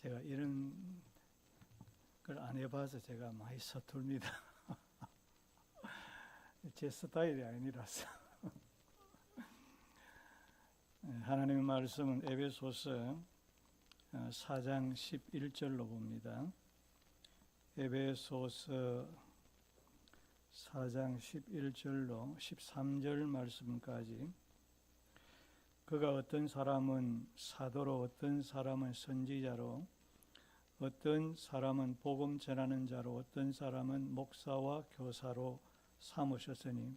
제가 이런 걸 안 해봐서 제가 많이 서툴립니다. 제 스타일이 아니라서. 하나님의 말씀은 에베소서 4장 11절로 봅니다. 에베소서 4장 11절로 13절 말씀까지, 그가 어떤 사람은 사도로, 어떤 사람은 선지자로, 어떤 사람은 복음 전하는 자로, 어떤 사람은 목사와 교사로 삼으셨으니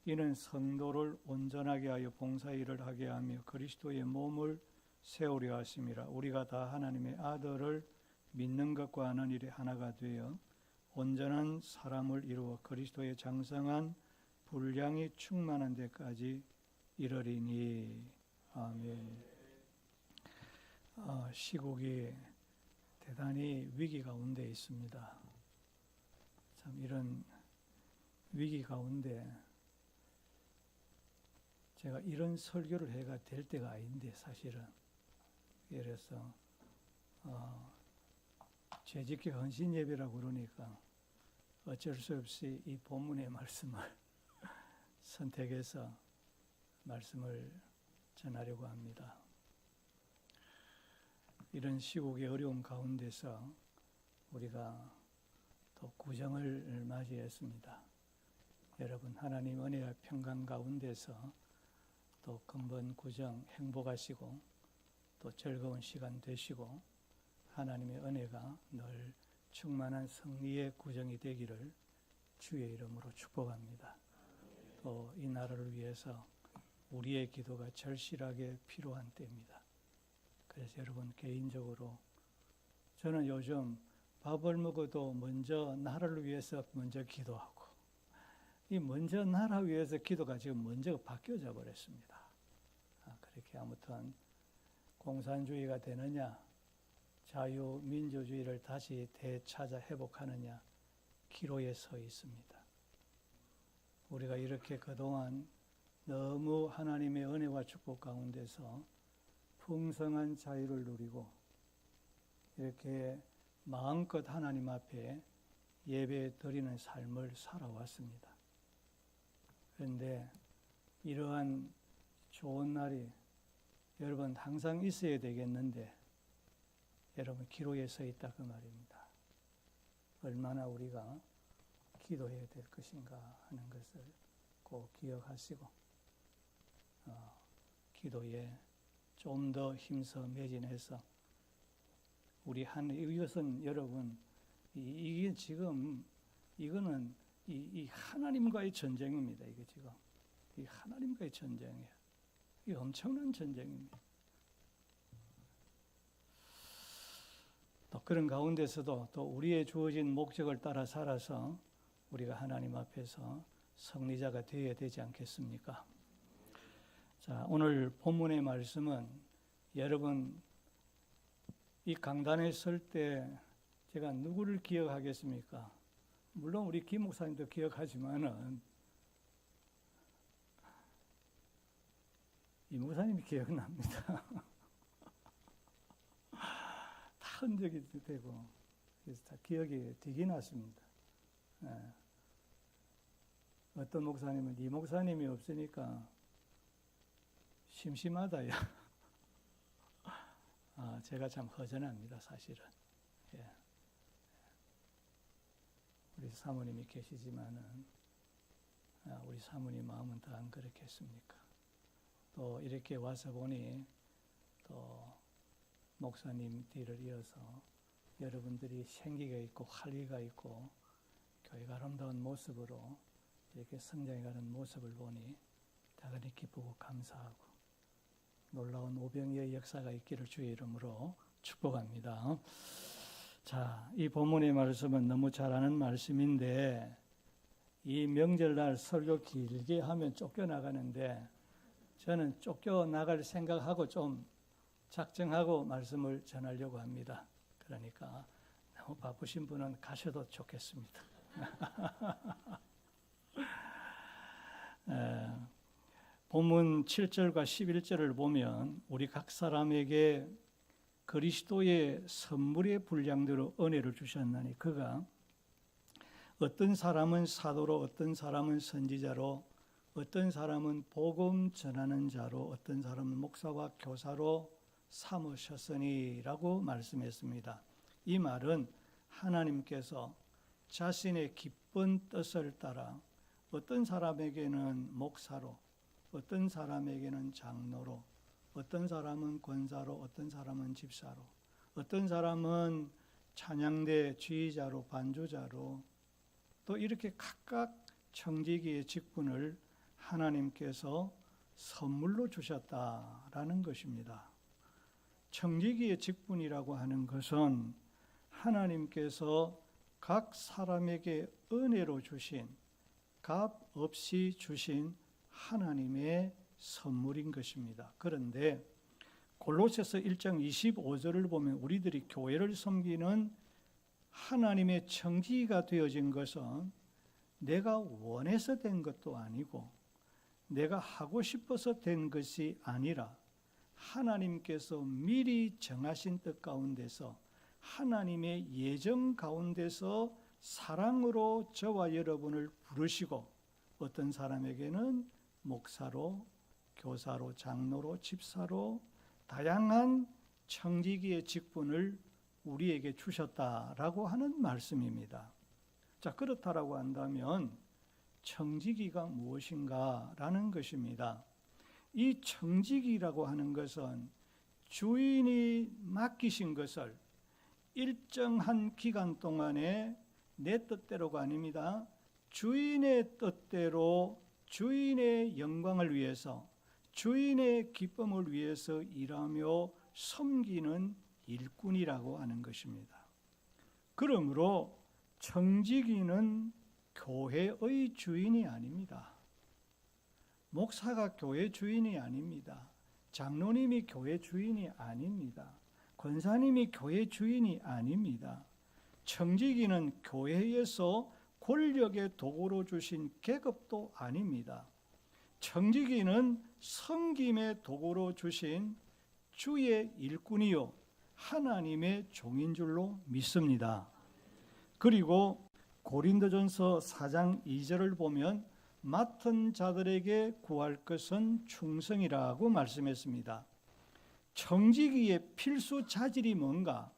이는 성도를 온전하게 하여 봉사일을 하게 하며 그리스도의 몸을 세우려 하심이라. 우리가 다 하나님의 아들을 믿는 것과 아는 일에 하나가 되어 온전한 사람을 이루어 그리스도의 장성한 분량이 충만한 데까지 이르리니. 아멘. 시국이 대단히 위기 가운데 있습니다. 참 이런 위기 가운데 제가 이런 설교를 해가 될 때가 아닌데, 사실은. 그래서 죄짓기 헌신 예배라고 그러니까 어쩔 수 없이 이 본문의 말씀을 선택해서 말씀을 전하려고 합니다. 이런 시국의 어려운 가운데서 우리가 또 구정을 맞이했습니다. 여러분, 하나님 은혜와 평강 가운데서 또 금번 구정 행복하시고 또 즐거운 시간 되시고 하나님의 은혜가 늘 충만한 승리의 구정이 되기를 주의 이름으로 축복합니다. 또 이 나라를 위해서 우리의 기도가 절실하게 필요한 때입니다. 그래서 여러분, 개인적으로 저는 요즘 밥을 먹어도 먼저 나라를 위해서 먼저 기도하고, 이 먼저 나라 위해서 기도가 지금 먼저 바뀌어져 버렸습니다. 그렇게 아무튼 공산주의가 되느냐, 자유민주주의를 다시 되찾아 회복하느냐 기로에 서 있습니다. 우리가 이렇게 그동안 너무 하나님의 은혜와 축복 가운데서 풍성한 자유를 누리고 이렇게 마음껏 하나님 앞에 예배 드리는 삶을 살아왔습니다. 그런데 이러한 좋은 날이 여러분 항상 있어야 되겠는데 여러분 기로에 서 있다 그 말입니다. 얼마나 우리가 기도해야 될 것인가 하는 것을 꼭 기억하시고 기도에 좀 더 힘써 매진해서 우리 이것은 여러분 이게 지금 이거는 이 하나님과의 전쟁입니다. 이게 지금 이 하나님과의 전쟁이에요. 이 엄청난 전쟁입니다. 또 그런 가운데서도 또 우리의 주어진 목적을 따라 살아서 우리가 하나님 앞에서 승리자가 되어야 되지 않겠습니까? 자, 오늘 본문의 말씀은 여러분 이 강단에 설 때 제가 누구를 기억하겠습니까? 물론 우리 김 목사님도 기억하지만은 이 목사님이 기억납니다. 다 흔적이 되고 그래서 다 기억이 되게 났습니다. 어떤 목사님은 이 목사님이 없으니까 심심하다요. 제가 참 허전합니다, 사실은. 예. 우리 사모님이 계시지만은 우리 사모님 마음은 더 안 그렇겠습니까? 또 이렇게 와서 보니 또 목사님 뒤를 이어서 여러분들이 생기가 있고 활기가 있고 교회가 아름다운 모습으로 이렇게 성장해가는 모습을 보니 대단히 기쁘고 감사하고 놀라운 오병이의 역사가 있기를 주의 이름으로 축복합니다. 자, 이 본문의 말씀은 너무 잘 아는 말씀인데 이 명절날 설교 길게 하면 쫓겨나가는데 저는 쫓겨나갈 생각하고 좀 작정하고 말씀을 전하려고 합니다. 그러니까 너무 바쁘신 분은 가셔도 좋겠습니다. 본문 7절과 11절을 보면 우리 각 사람에게 그 그리스도의 선물의 분량대로 은혜를 주셨나니 그가 어떤 사람은 사도로, 어떤 사람은 선지자로, 어떤 사람은 복음 전하는 자로, 어떤 사람은 목사와 교사로 삼으셨으니라고 말씀했습니다. 이 말은 하나님께서 자신의 기쁜 뜻을 따라 어떤 사람에게는 목사로, 어떤 사람에게는 장로로, 어떤 사람은 권사로, 어떤 사람은 집사로, 어떤 사람은 찬양대 지휘자로, 반주자로, 또 이렇게 각각 청지기의 직분을 하나님께서 선물로 주셨다라는 것입니다. 청지기의 직분이라고 하는 것은 하나님께서 각 사람에게 은혜로 주신, 값 없이 주신 하나님의 선물인 것입니다. 그런데 골로새서 1장 25절을 보면 우리들이 교회를 섬기는 하나님의 청지기가 되어진 것은 내가 원해서 된 것도 아니고 내가 하고 싶어서 된 것이 아니라 하나님께서 미리 정하신 뜻 가운데서 하나님의 예정 가운데서 사랑으로 저와 여러분을 부르시고 어떤 사람에게는 목사로, 교사로, 장로로, 집사로 다양한 청지기의 직분을 우리에게 주셨다라고 하는 말씀입니다. 자, 그렇다라고 한다면 청지기가 무엇인가라는 것입니다. 이 청지기라고 하는 것은 주인이 맡기신 것을 일정한 기간 동안에 내 뜻대로가 아닙니다. 주인의 뜻대로 주인의 영광을 위해서, 주인의 기쁨을 위해서 일하며 섬기는 일꾼이라고 하는 것입니다. 그러므로 청지기는 교회의 주인이 아닙니다. 목사가 교회 주인이 아닙니다. 장로님이 교회 주인이 아닙니다. 권사님이 교회 주인이 아닙니다. 청지기는 교회에서 권력의 도구로 주신 계급도 아닙니다. 청지기는 섬김의 도구로 주신 주의 일꾼이요 하나님의 종인 줄로 믿습니다. 그리고 고린도전서 4장 2절을 보면 맡은 자들에게 구할 것은 충성이라고 말씀했습니다. 청지기의 필수 자질이 뭔가?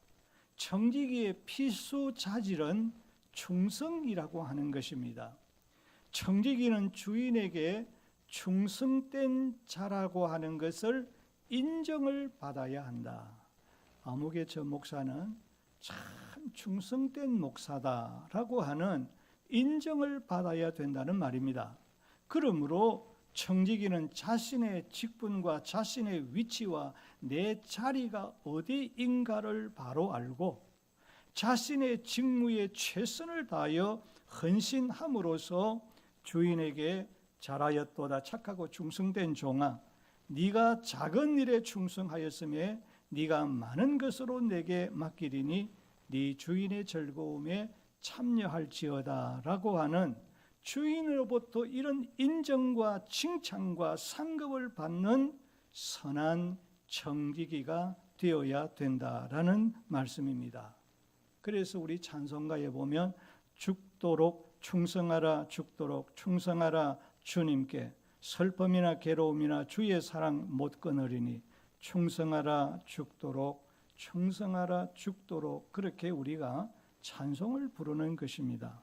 청지기의 필수 자질은 충성이라고 하는 것입니다. 청지기는 주인에게 충성된 자라고 하는 것을 인정을 받아야 한다. 아무개 저 목사는 참 충성된 목사다라고 하는 인정을 받아야 된다는 말입니다. 그러므로 청지기는 자신의 직분과 자신의 위치와 내 자리가 어디인가를 바로 알고 자신의 직무에 최선을 다하여 헌신함으로써 주인에게 잘하였도다 착하고 충성된 종아, 네가 작은 일에 충성하였음에 네가 많은 것으로 내게 맡기리니 네 주인의 즐거움에 참여할지어다 라고 하는 주인으로부터 이런 인정과 칭찬과 상급을 받는 선한 청지기가 되어야 된다라는 말씀입니다. 그래서 우리 찬송가에 보면 죽도록 충성하라, 죽도록 충성하라 주님께 슬픔이나 괴로움이나 주의 사랑 못 끊으리니 충성하라 죽도록 충성하라 죽도록 그렇게 우리가 찬송을 부르는 것입니다.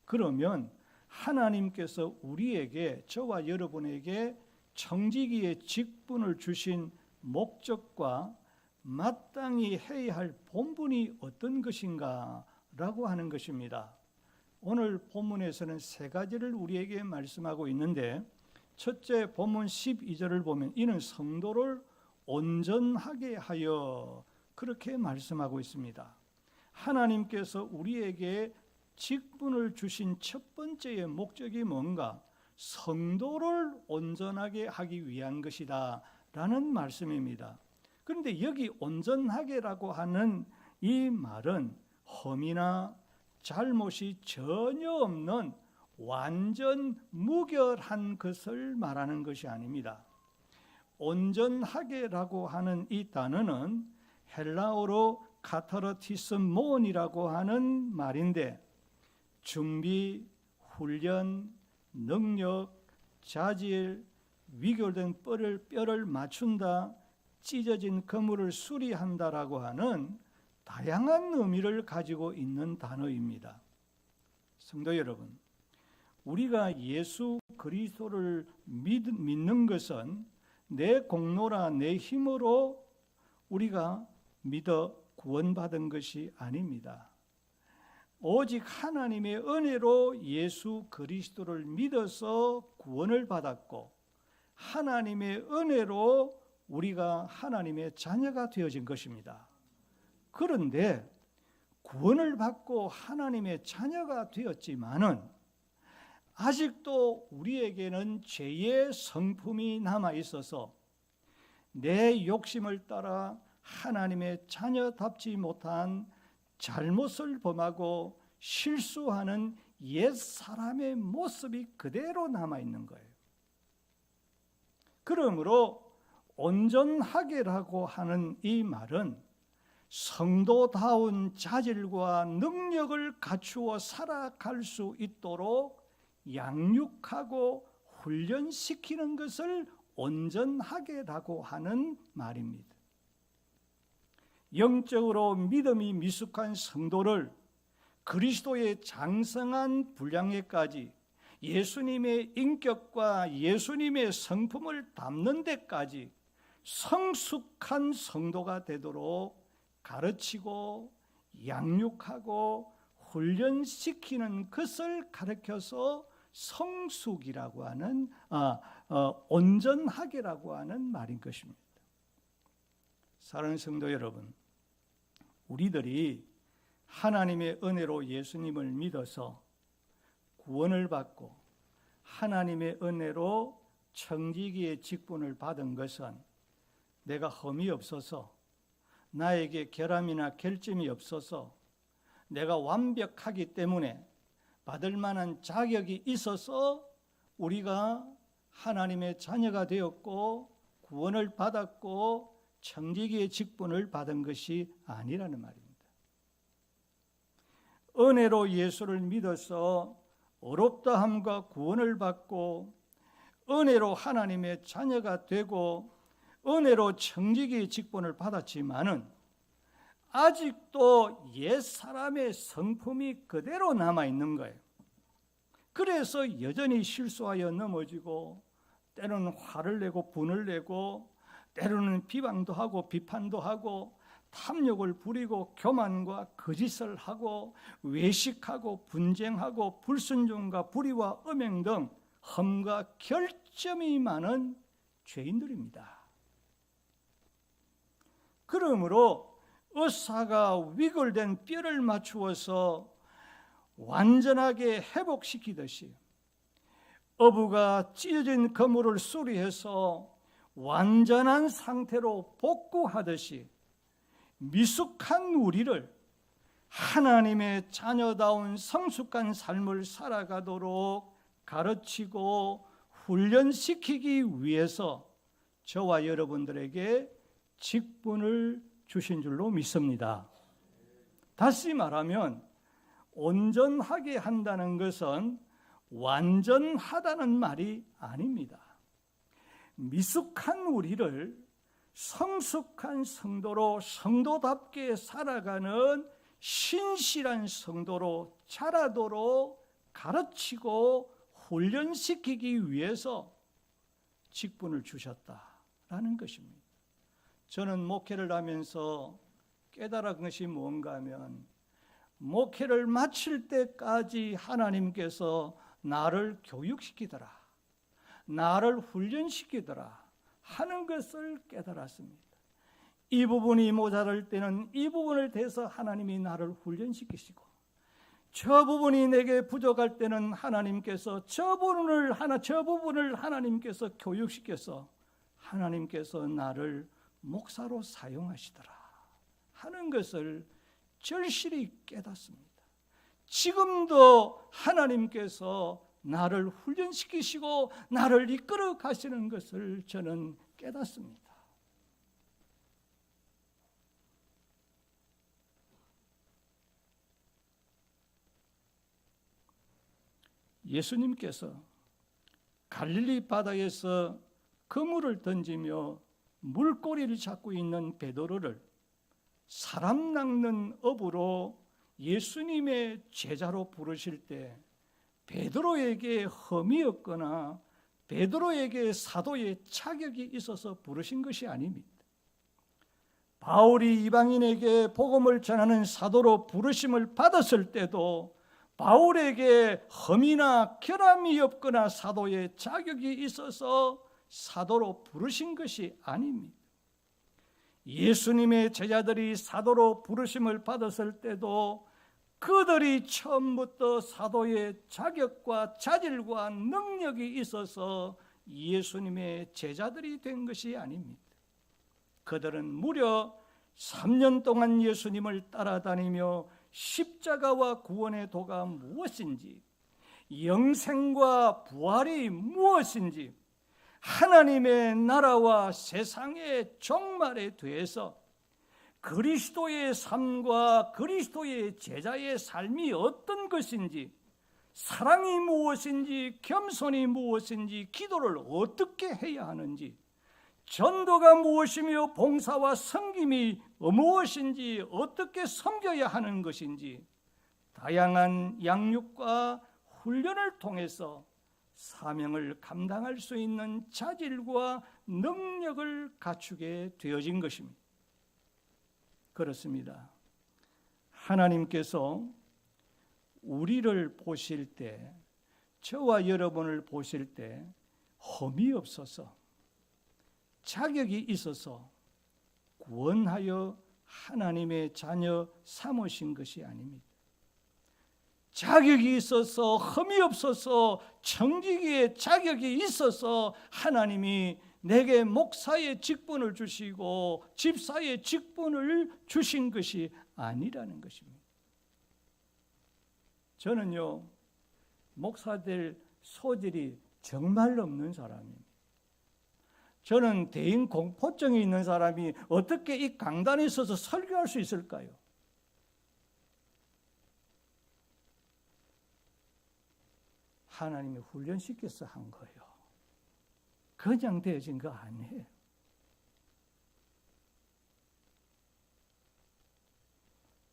그러면 하나님께서 우리에게 저와 여러분에게 청지기의 직분을 주신 목적과 마땅히 해야 할 본분이 어떤 것인가라고 하는 것입니다. 오늘 본문에서는 세 가지를 우리에게 말씀하고 있는데 첫째 본문 12절을 보면 이는 성도를 온전하게 하여 그렇게 말씀하고 있습니다. 하나님께서 우리에게 직분을 주신 첫 번째의 목적이 뭔가? 성도를 온전하게 하기 위한 것이다 라는 말씀입니다. 그런데 여기 온전하게라고 하는 이 말은 험이나 잘못이 전혀 없는 완전 무결한 것을 말하는 것이 아닙니다. 온전하게라고 하는 이 단어는 헬라어로 카타르티스몬이라고 하는 말인데 준비, 훈련, 능력, 자질, 위결된 뼈를 맞춘다, 찢어진 그물을 수리한다라고 하는 다양한 의미를 가지고 있는 단어입니다. 성도 여러분, 우리가 예수 그리스도를 믿는 것은 내 공로나 내 힘으로 우리가 믿어 구원받은 것이 아닙니다. 오직 하나님의 은혜로 예수 그리스도를 믿어서 구원을 받았고 하나님의 은혜로 우리가 하나님의 자녀가 되어진 것입니다. 그런데 구원을 받고 하나님의 자녀가 되었지만은 아직도 우리에게는 죄의 성품이 남아 있어서 내 욕심을 따라 하나님의 자녀답지 못한 잘못을 범하고 실수하는 옛 사람의 모습이 그대로 남아 있는 거예요. 그러므로 온전하게라고 하는 이 말은 성도다운 자질과 능력을 갖추어 살아갈 수 있도록 양육하고 훈련시키는 것을 온전하게라고 하는 말입니다. 영적으로 믿음이 미숙한 성도를 그리스도의 장성한 분량에까지 예수님의 인격과 예수님의 성품을 담는 데까지 성숙한 성도가 되도록 가르치고 양육하고 훈련시키는 것을 가르쳐서 성숙이라고 하는 온전하게라고 하는 말인 것입니다. 사랑하는 성도 여러분, 우리들이 하나님의 은혜로 예수님을 믿어서 구원을 받고 하나님의 은혜로 청지기의 직분을 받은 것은 내가 흠이 없어서, 나에게 결함이나 결점이 없어서, 내가 완벽하기 때문에 받을 만한 자격이 있어서 우리가 하나님의 자녀가 되었고 구원을 받았고 청지기의 직분을 받은 것이 아니라는 말입니다. 은혜로 예수를 믿어서 어렵다함과 구원을 받고 은혜로 하나님의 자녀가 되고 은혜로 청지기의 직분을 받았지만은 아직도 옛 사람의 성품이 그대로 남아 있는 거예요. 그래서 여전히 실수하여 넘어지고 때로는 화를 내고 분을 내고 때로는 비방도 하고 비판도 하고 탐욕을 부리고 교만과 거짓을 하고 외식하고 분쟁하고 불순종과 불의와 음행 등 흠과 결점이 많은 죄인들입니다. 그러므로 의사가 위골된 뼈를 맞추어서 완전하게 회복시키듯이 어부가 찢어진 그물을 수리해서 완전한 상태로 복구하듯이 미숙한 우리를 하나님의 자녀다운 성숙한 삶을 살아가도록 가르치고 훈련시키기 위해서 저와 여러분들에게 직분을 주신 줄로 믿습니다. 다시 말하면 온전하게 한다는 것은 완전하다는 말이 아닙니다. 미숙한 우리를 성숙한 성도로 성도답게 살아가는 신실한 성도로 자라도록 가르치고 훈련시키기 위해서 직분을 주셨다라는 것입니다. 저는 목회를 하면서 깨달은 것이 뭔가 하면 목회를 마칠 때까지 하나님께서 나를 교육시키더라, 나를 훈련시키더라 하는 것을 깨달았습니다. 이 부분이 모자랄 때는 이 부분을 대해서 하나님이 나를 훈련시키시고, 저 부분이 내게 부족할 때는 하나님께서 저 부분을 하나님께서 교육시켜서 하나님께서 나를 목사로 사용하시더라 하는 것을 절실히 깨닫습니다. 지금도 하나님께서 나를 훈련시키시고 나를 이끌어 가시는 것을 저는 깨닫습니다. 예수님께서 갈릴리 바다에서 그물을 던지며 물고기를 잡고 있는 베드로를 사람 낚는 업으로 예수님의 제자로 부르실 때 베드로에게 흠이 없거나 베드로에게 사도의 자격이 있어서 부르신 것이 아닙니다. 바울이 이방인에게 복음을 전하는 사도로 부르심을 받았을 때도 바울에게 흠이나 결함이 없거나 사도의 자격이 있어서 사도로 부르신 것이 아닙니다. 예수님의 제자들이 사도로 부르심을 받았을 때도 그들이 처음부터 사도의 자격과 자질과 능력이 있어서 예수님의 제자들이 된 것이 아닙니다. 그들은 무려 3년 동안 예수님을 따라다니며 십자가와 구원의 도가 무엇인지, 영생과 부활이 무엇인지, 하나님의 나라와 세상의 종말에 대해서 그리스도의 삶과 그리스도의 제자의 삶이 어떤 것인지, 사랑이 무엇인지, 겸손이 무엇인지, 기도를 어떻게 해야 하는지, 전도가 무엇이며 봉사와 섬김이 무엇인지, 어떻게 섬겨야 하는 것인지 다양한 양육과 훈련을 통해서 사명을 감당할 수 있는 자질과 능력을 갖추게 되어진 것입니다. 그렇습니다. 하나님께서 우리를 보실 때, 저와 여러분을 보실 때 흠이 없어서 자격이 있어서 구원하여 하나님의 자녀 삼으신 것이 아닙니다. 자격이 있어서, 흠이 없어서, 청지기의 자격이 있어서 하나님이 내게 목사의 직분을 주시고 집사의 직분을 주신 것이 아니라는 것입니다. 저는요, 목사 될 소질이 정말 없는 사람입니다. 저는 대인 공포증이 있는 사람이 어떻게 이 강단에 서서 설교할 수 있을까요? 하나님이 훈련시켜서 한 거예요. 그냥 되어진 거 아니에요.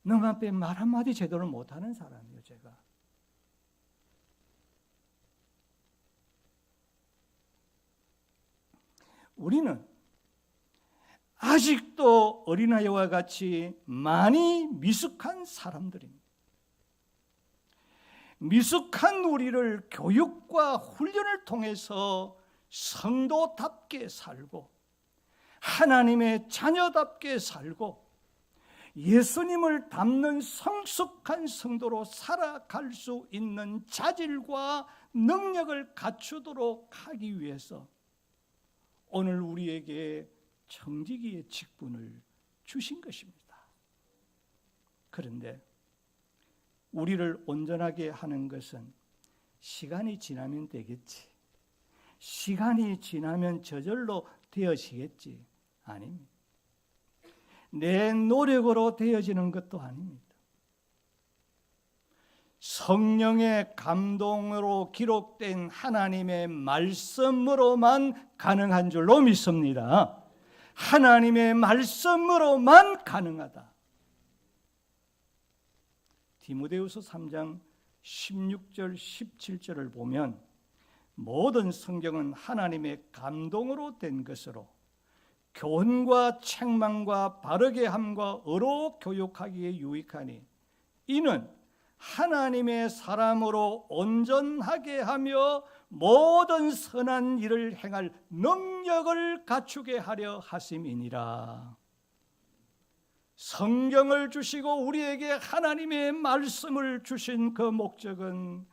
능 앞에 말 한마디 제대로 못하는 사람이에요, 제가. 우리는 아직도 어린아이와 같이 많이 미숙한 사람들입니다. 미숙한 우리를 교육과 훈련을 통해서 성도답게 살고 하나님의 자녀답게 살고 예수님을 닮는 성숙한 성도로 살아갈 수 있는 자질과 능력을 갖추도록 하기 위해서 오늘 우리에게 청지기의 직분을 주신 것입니다. 그런데 우리를 온전하게 하는 것은 시간이 지나면 되겠지, 시간이 지나면 저절로 되어지겠지, 아닙니다. 내 노력으로 되어지는 것도 아닙니다. 성령의 감동으로 기록된 하나님의 말씀으로만 가능한 줄로 믿습니다. 하나님의 말씀으로만 가능하다. 디모데후서 3장 16절 17절을 보면 모든 성경은 하나님의 감동으로 된 것으로 교훈과 책망과 바르게 함과 어로 교육하기에 유익하니 이는 하나님의 사람으로 온전하게 하며 모든 선한 일을 행할 능력을 갖추게 하려 하심이니라. 성경을 주시고 우리에게 하나님의 말씀을 주신 그 목적은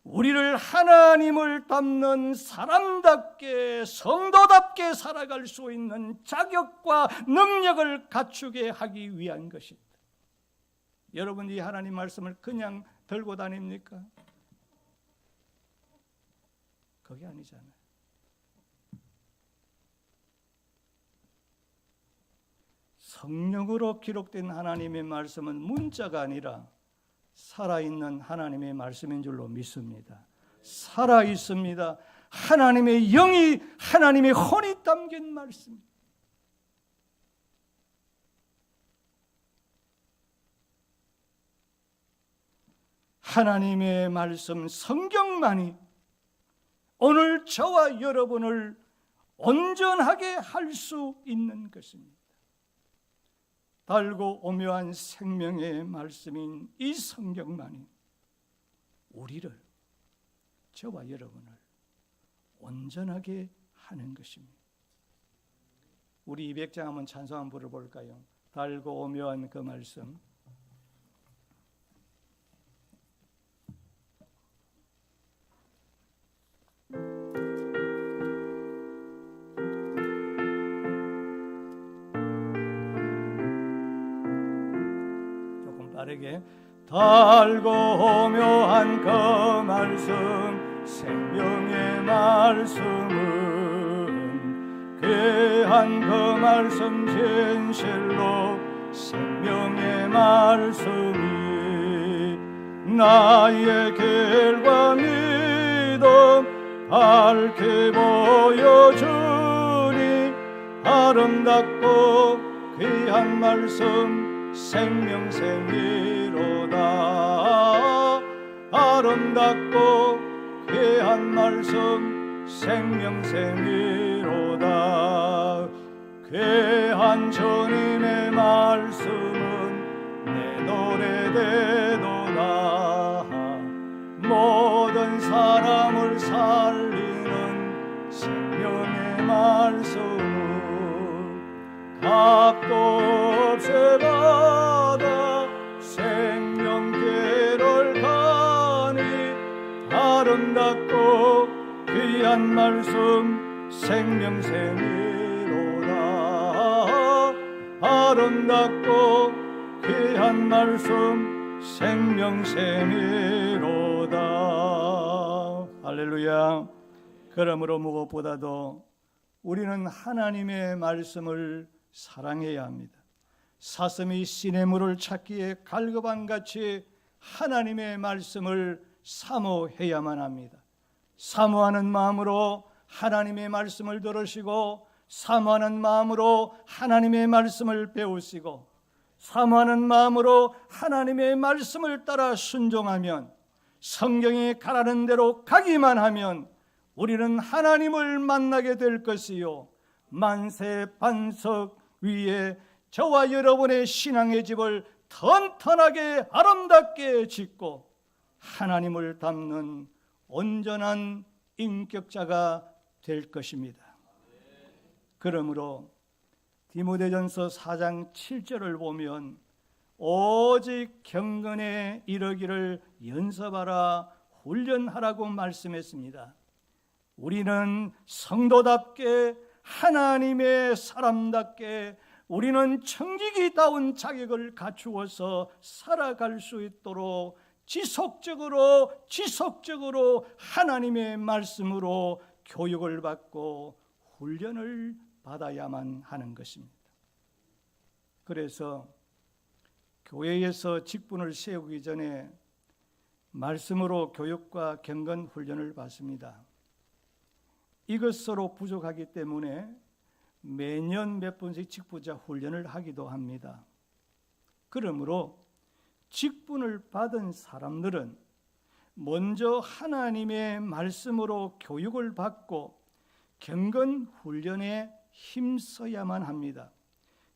우리를 하나님을 닮는 사람답게 성도답게 살아갈 수 있는 자격과 능력을 갖추게 하기 위한 것입니다. 여러분이 하나님 말씀을 그냥 들고 다닙니까? 그게 아니잖아요. 성령으로 기록된 하나님의 말씀은 문자가 아니라 살아있는 하나님의 말씀인 줄로 믿습니다. 살아 있습니다. 하나님의 영이, 하나님의 혼이 담긴 말씀. 하나님의 말씀, 성경만이 오늘 저와 여러분을 온전하게 할 수 있는 것입니다. 달고 오묘한 생명의 말씀인 이 성경만이 우리를, 저와 여러분을 온전하게 하는 것입니다. 우리 200장 한번 찬송 한번 부르볼까요? 달고 오묘한 그 말씀. 빠르게. 달고 오묘한 그 말씀, 생명의 말씀은 귀한 그 말씀, 진실로 생명의 말씀이 나의 길과 믿음 밝게 보여주니 아름답고 귀한 말씀, 생명샘이로다. 아름답고 귀한 말씀, 생명샘이로다. 귀한 주님의 말씀은 내 노래되도다. 모든 사람을 살리는 생명의 말씀은 값도 없이 받아 생명길을 가니 아름답고 귀한 말씀, 생명샘이로다. 아름답고 귀한 말씀, 생명샘이로다. 할렐루야. 그러므로 무엇보다도 우리는 하나님의 말씀을 사랑해야 합니다. 사슴이 시냇물을 찾기에 갈급한같이 하나님의 말씀을 사모해야만 합니다. 사모하는 마음으로 하나님의 말씀을 들으시고, 사모하는 마음으로 하나님의 말씀을 배우시고, 사모하는 마음으로 하나님의 말씀을 따라 순종하면, 성경이 가라는 대로 가기만 하면 우리는 하나님을 만나게 될 것이요, 만세 반석 위에 저와 여러분의 신앙의 집을 튼튼하게 아름답게 짓고 하나님을 닮는 온전한 인격자가 될 것입니다. 그러므로 디모데전서 4장 7절을 보면 오직 경건에 이르기를 연습하라, 훈련하라고 말씀했습니다. 우리는 성도답게, 하나님의 사람답게, 우리는 청지기다운 자격을 갖추어서 살아갈 수 있도록 지속적으로 하나님의 말씀으로 교육을 받고 훈련을 받아야만 하는 것입니다. 그래서 교회에서 직분을 세우기 전에 말씀으로 교육과 경건 훈련을 받습니다. 이것으로 부족하기 때문에 매년 몇 번씩 직분자 훈련을 하기도 합니다. 그러므로 직분을 받은 사람들은 먼저 하나님의 말씀으로 교육을 받고 경건 훈련에 힘써야만 합니다.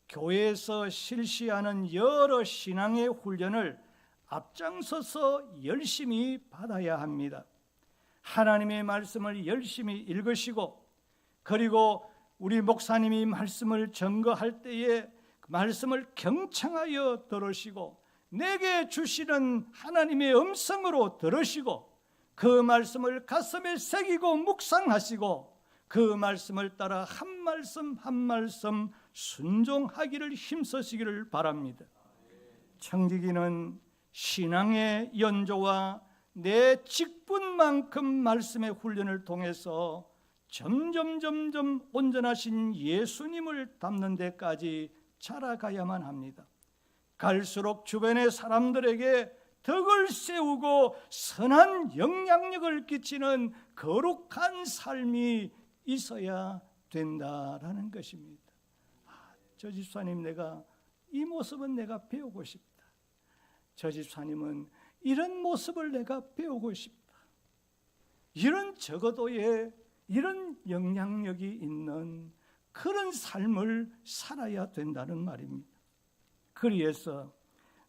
교회에서 실시하는 여러 신앙의 훈련을 앞장서서 열심히 받아야 합니다. 하나님의 말씀을 열심히 읽으시고, 그리고 우리 목사님이 말씀을 증거할 때에 말씀을 경청하여 들으시고, 내게 주시는 하나님의 음성으로 들으시고, 그 말씀을 가슴에 새기고 묵상하시고, 그 말씀을 따라 한 말씀 한 말씀 순종하기를 힘쓰시기를 바랍니다. 청지기는 신앙의 연조와 내 직분만큼 말씀의 훈련을 통해서 점점 온전하신 예수님을 닮는 데까지 자라가야만 합니다. 갈수록 주변의 사람들에게 덕을 세우고 선한 영향력을 끼치는 거룩한 삶이 있어야 된다라는 것입니다. 저 집사님, 내가 이 모습은 내가 배우고 싶다. 저 집사님은 이런 모습을 내가 배우고 싶다. 이런 적어도의 이런 영향력이 있는 그런 삶을 살아야 된다는 말입니다. 그리해서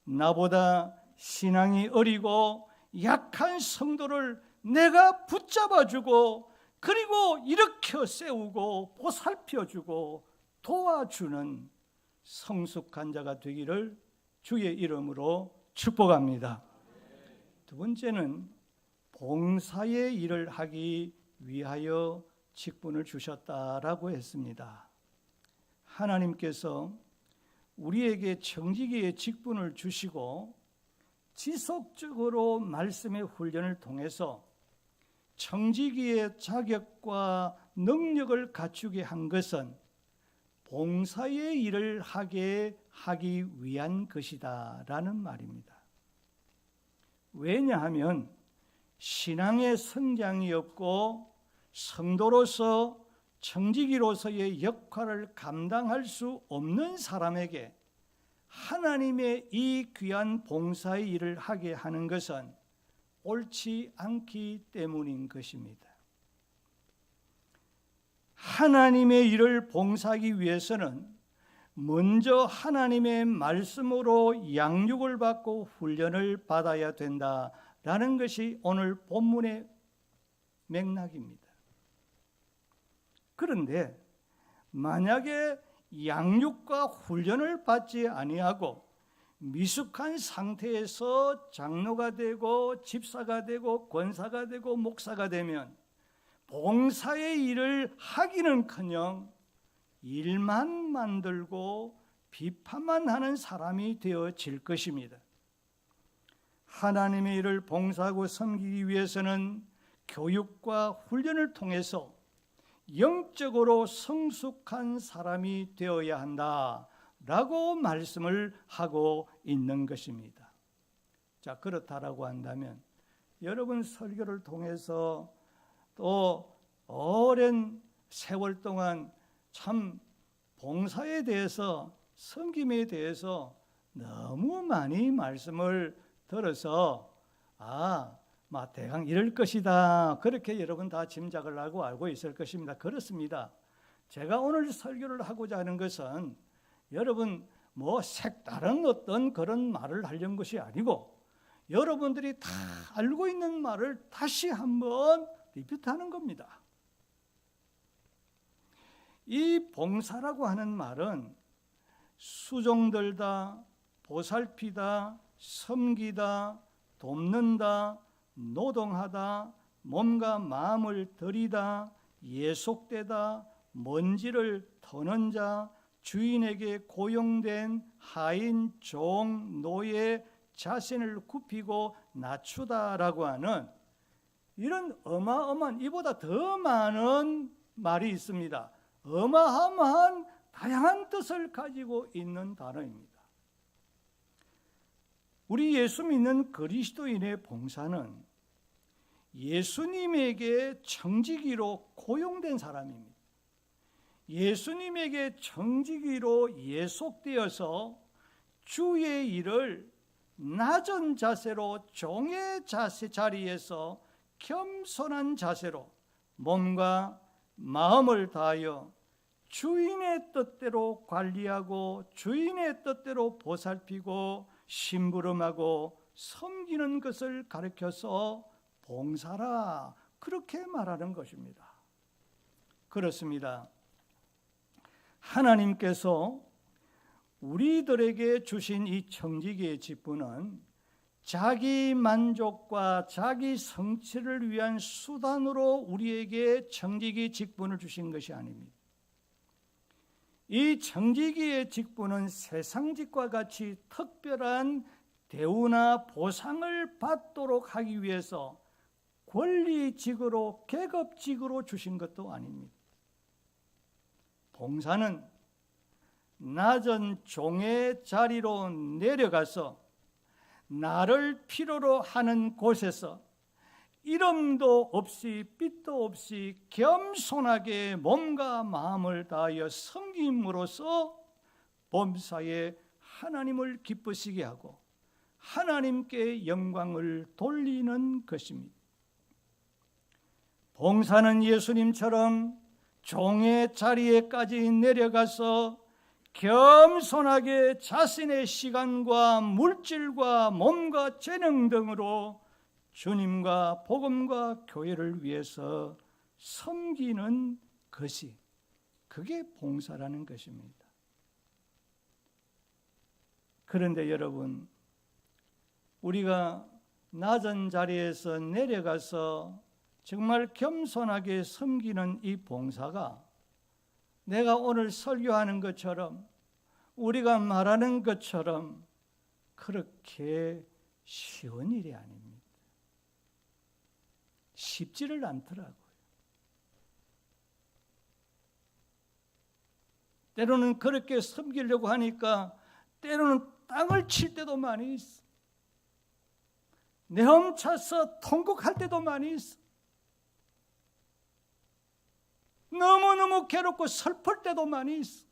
나보다 신앙이 어리고 약한 성도를 내가 붙잡아주고 그리고 일으켜 세우고 보살펴주고 도와주는 성숙한 자가 되기를 주의 이름으로 축복합니다. 두 번째는 봉사의 일을 하기 위하여 직분을 주셨다라고 했습니다. 하나님께서 우리에게 청지기의 직분을 주시고 지속적으로 말씀의 훈련을 통해서 청지기의 자격과 능력을 갖추게 한 것은 봉사의 일을 하기 위한 것이다라는 말입니다. 왜냐하면 신앙의 성장이 없고 성도로서 청지기로서의 역할을 감당할 수 없는 사람에게 하나님의 이 귀한 봉사의 일을 하게 하는 것은 옳지 않기 때문인 것입니다. 하나님의 일을 봉사하기 위해서는 먼저 하나님의 말씀으로 양육을 받고 훈련을 받아야 된다라는 것이 오늘 본문의 맥락입니다. 그런데 만약에 양육과 훈련을 받지 아니하고 미숙한 상태에서 장로가 되고 집사가 되고 권사가 되고 목사가 되면 봉사의 일을 하기는커녕 일만 만들고 비판만 하는 사람이 되어질 것입니다. 하나님의 일을 봉사하고 섬기기 위해서는 교육과 훈련을 통해서 영적으로 성숙한 사람이 되어야 한다라고 말씀을 하고 있는 것입니다. 자, 그렇다라고 한다면 여러분 설교를 통해서 또 오랜 세월 동안 참 봉사에 대해서 섬김에 대해서 너무 많이 말씀을 들어서 대강 이럴 것이다 그렇게 여러분 다 짐작을 하고 알고 있을 것입니다. 그렇습니다. 제가 오늘 설교를 하고자 하는 것은 여러분 색다른 어떤 그런 말을 하려는 것이 아니고 여러분들이 다 알고 있는 말을 다시 한번 리피트하는 겁니다. 이 봉사라고 하는 말은 수종들다, 보살피다, 섬기다, 돕는다, 노동하다, 몸과 마음을 들이다, 예속되다, 먼지를 터는 자, 주인에게 고용된 하인, 종, 노예, 자신을 굽히고 낮추다라고 하는 이런 어마어마한 이보다 더 많은 말이 있습니다. 어마어마한 다양한 뜻을 가지고 있는 단어입니다. 우리 예수 믿는 그리스도인의 봉사는 예수님에게 청지기로 고용된 사람입니다. 예수님에게 청지기로 예속되어서 주의 일을 낮은 자세로 종의 자리에서 겸손한 자세로 몸과 마음을 다하여 주인의 뜻대로 관리하고 주인의 뜻대로 보살피고 심부름하고 섬기는 것을 가르쳐서 봉사라 그렇게 말하는 것입니다. 그렇습니다. 하나님께서 우리들에게 주신 이 청지기의 직분은 자기 만족과 자기 성취를 위한 수단으로 우리에게 청지기 직분을 주신 것이 아닙니다. 이 청지기의 직분은 세상직과 같이 특별한 대우나 보상을 받도록 하기 위해서 권리직으로 계급직으로 주신 것도 아닙니다. 봉사는 낮은 종의 자리로 내려가서 나를 필요로 하는 곳에서 이름도 없이 빛도 없이 겸손하게 몸과 마음을 다하여 섬김으로써 범사에 하나님을 기쁘시게 하고 하나님께 영광을 돌리는 것입니다. 봉사는 예수님처럼 종의 자리에까지 내려가서 겸손하게 자신의 시간과 물질과 몸과 재능 등으로 주님과 복음과 교회를 위해서 섬기는 것이, 그게 봉사라는 것입니다. 그런데 여러분, 우리가 낮은 자리에서 내려가서 정말 겸손하게 섬기는 이 봉사가 내가 오늘 설교하는 것처럼, 우리가 말하는 것처럼 그렇게 쉬운 일이 아닙니다. 쉽지를 않더라고요. 때로는 그렇게 섬기려고 하니까 때로는 땅을 칠 때도 많이 있어. 내엄차서 통곡할 때도 많이 있어. 너무너무 괴롭고 슬플 때도 많이 있어.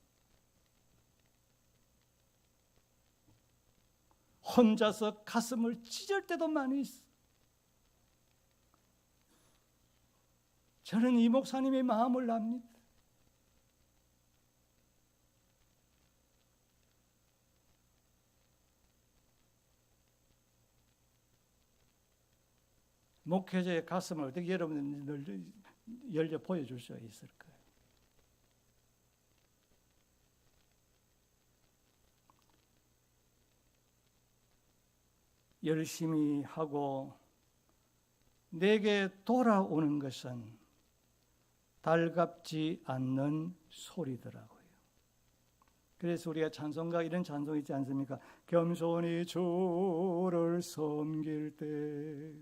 혼자서 가슴을 찢을 때도 많이 있어. 저는 이 목사님의 마음을 압니다. 목회자의 가슴을 어떻게 여러분들 열려 보여줄 수 있을까요? 열심히 하고 내게 돌아오는 것은 달갑지 않는 소리더라고요. 그래서 우리가 찬송가 이런 찬송 있지 않습니까? 겸손히 주를 섬길 때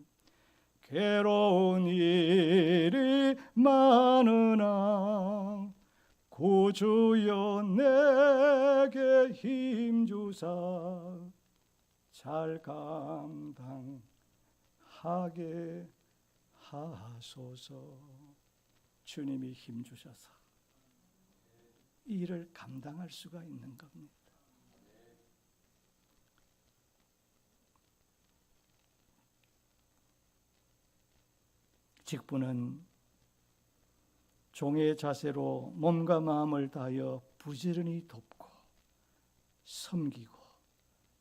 괴로운 일이 많으나 구주여 내게 힘주사 잘 감당하게 하소서. 주님이 힘주셔서 이 일을 감당할 수가 있는 겁니다. 직분은 종의 자세로 몸과 마음을 다하여 부지런히 돕고 섬기고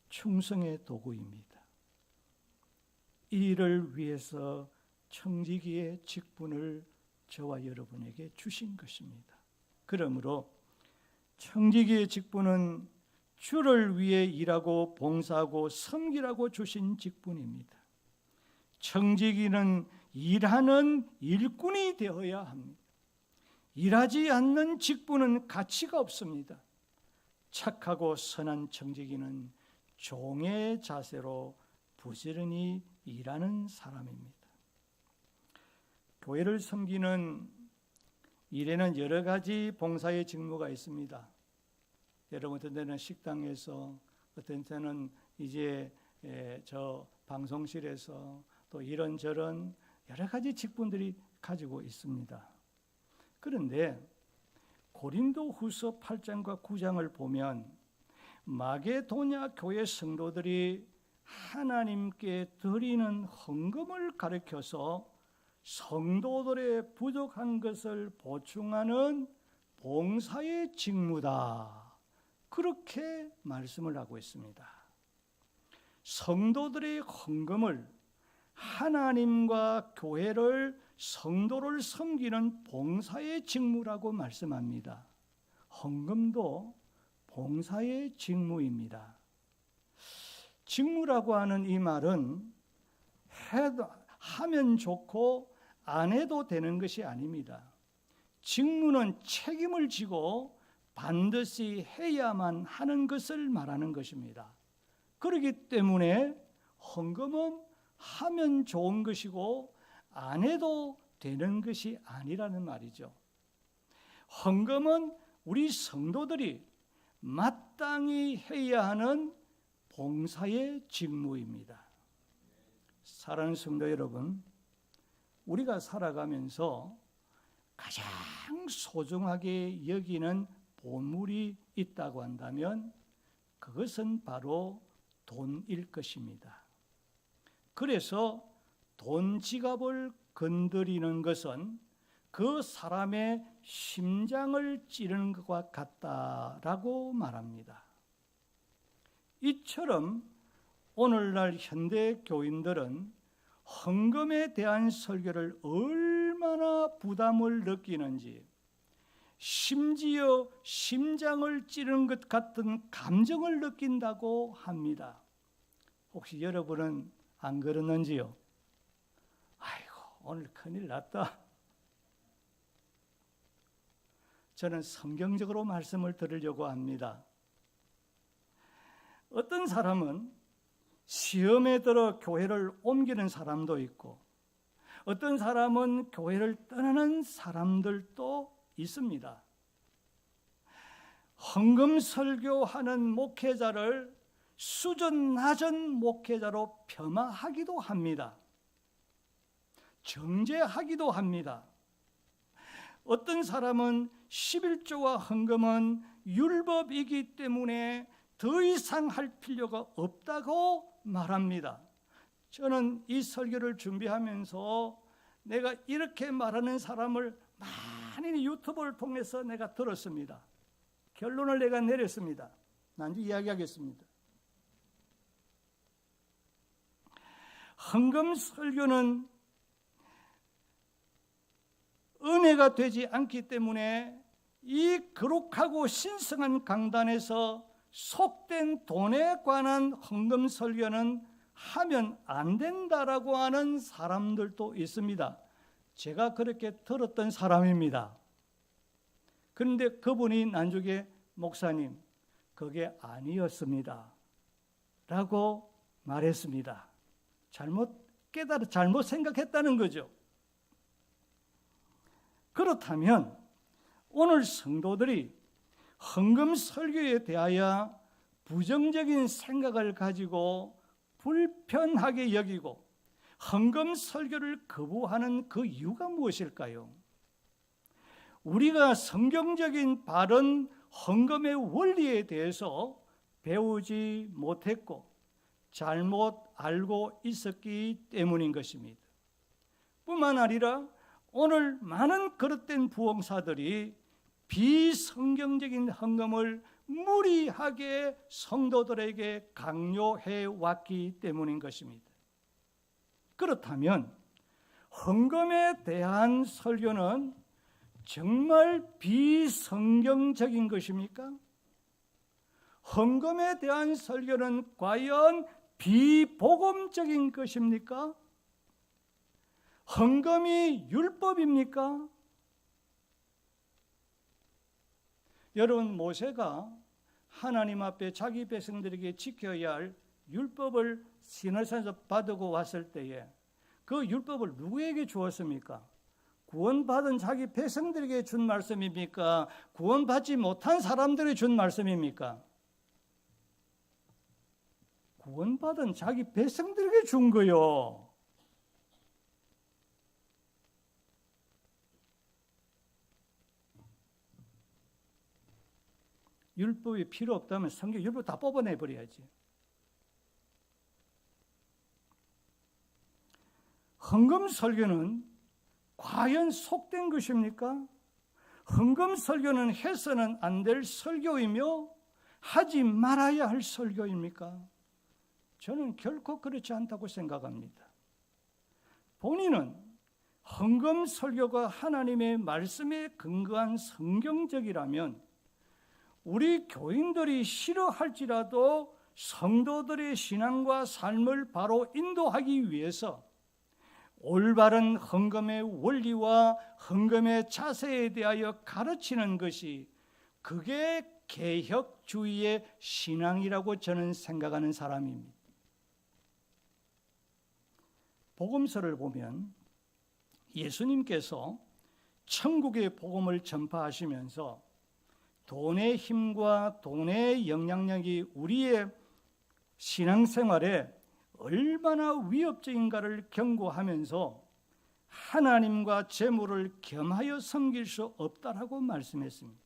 충성의 도구입니다. 이 일을 위해서 청지기의 직분을 저와 여러분에게 주신 것입니다. 그러므로 청지기의 직분은 주를 위해 일하고 봉사하고 섬기라고 주신 직분입니다. 청지기는 일하는 일꾼이 되어야 합니다. 일하지 않는 직분은 가치가 없습니다. 착하고 선한 청지기는 종의 자세로 부지런히 일하는 사람입니다. 교회를 섬기는 일에는 여러 가지 봉사의 직무가 있습니다. 여러분, 어떤 때는 식당에서, 어떤 때는 이제 저 방송실에서 또 이런저런 여러 가지 직분들이 가지고 있습니다. 그런데 고린도후서 8장과 9장을 보면 마게도냐 교회 성도들이 하나님께 드리는 헌금을 가리켜서 성도들의 부족한 것을 보충하는 봉사의 직무다, 그렇게 말씀을 하고 있습니다. 성도들의 헌금을 하나님과 교회를, 성도를 섬기는 봉사의 직무라고 말씀합니다. 헌금도 봉사의 직무입니다. 직무라고 하는 이 말은 하면 좋고 안 해도 되는 것이 아닙니다. 직무는 책임을 지고 반드시 해야만 하는 것을 말하는 것입니다. 그렇기 때문에 헌금은 하면 좋은 것이고 안 해도 되는 것이 아니라는 말이죠. 헌금은 우리 성도들이 마땅히 해야 하는 봉사의 직무입니다. 사랑하는 성도 여러분, 우리가 살아가면서 가장 소중하게 여기는 보물이 있다고 한다면 그것은 바로 돈일 것입니다. 그래서 돈 지갑을 건드리는 것은 그 사람의 심장을 찌르는 것과 같다라고 말합니다. 이처럼 오늘날 현대 교인들은 헌금에 대한 설교를 얼마나 부담을 느끼는지, 심지어 심장을 찌르는 것 같은 감정을 느낀다고 합니다. 혹시 여러분은 안 그러는지요? 아이고, 오늘 큰일 났다. 저는 성경적으로 말씀을 드리려고 합니다. 어떤 사람은 시험에 들어 교회를 옮기는 사람도 있고, 어떤 사람은 교회를 떠나는 사람들도 있습니다. 헌금 설교하는 목회자를 수준 낮은 목회자로 폄하하기도 합니다. 정죄하기도 합니다. 어떤 사람은 11조와 헌금은 율법이기 때문에 더 이상 할 필요가 없다고 말합니다. 저는 이 설교를 준비하면서 내가 이렇게 말하는 사람을 많이 유튜브를 통해서 내가 들었습니다. 결론을 내가 내렸습니다. 나중에 이야기하겠습니다. 헌금 설교는 은혜가 되지 않기 때문에 이 거룩하고 신성한 강단에서 속된 돈에 관한 헌금 설교는 하면 안 된다라고 하는 사람들도 있습니다. 제가 그렇게 들었던 사람입니다. 그런데 그분이 나중에 목사님, 그게 아니었습니다 라고 말했습니다. 잘못 생각했다는 거죠. 그렇다면 오늘 성도들이 헌금 설교에 대하여 부정적인 생각을 가지고 불편하게 여기고 헌금 설교를 거부하는 그 이유가 무엇일까요? 우리가 성경적인 바른 헌금의 원리에 대해서 배우지 못했고 잘못 알고 있었기 때문인 것입니다. 뿐만 아니라 오늘 많은 그릇된 부흥사들이 비성경적인 헌금을 무리하게 성도들에게 강요해 왔기 때문인 것입니다. 그렇다면 헌금에 대한 설교는 정말 비성경적인 것입니까? 헌금에 대한 설교는 과연 비복음적인 것입니까? 헌금이 율법입니까? 여러분, 모세가 하나님 앞에 자기 백성들에게 지켜야 할 율법을 시내산에서 받고 왔을 때에 그 율법을 누구에게 주었습니까? 구원받은 자기 백성들에게 준 말씀입니까? 구원받지 못한 사람들에게 준 말씀입니까? 구원받은 자기 백성들에게 준 거요. 율법이 필요 없다면 성경 율법 다 뽑아내 버려야지. 헌금 설교는 과연 속된 것입니까? 헌금 설교는 해서는 안 될 설교이며 하지 말아야 할 설교입니까? 저는 결코 그렇지 않다고 생각합니다. 본인은 헌금 설교가 하나님의 말씀에 근거한 성경적이라면 우리 교인들이 싫어할지라도 성도들의 신앙과 삶을 바로 인도하기 위해서 올바른 헌금의 원리와 헌금의 자세에 대하여 가르치는 것이 그게 개혁주의의 신앙이라고 저는 생각하는 사람입니다. 복음서를 보면 예수님께서 천국의 복음을 전파하시면서 돈의 힘과 돈의 영향력이 우리의 신앙생활에 얼마나 위협적인가를 경고하면서 하나님과 재물을 겸하여 섬길 수 없다라고 말씀했습니다.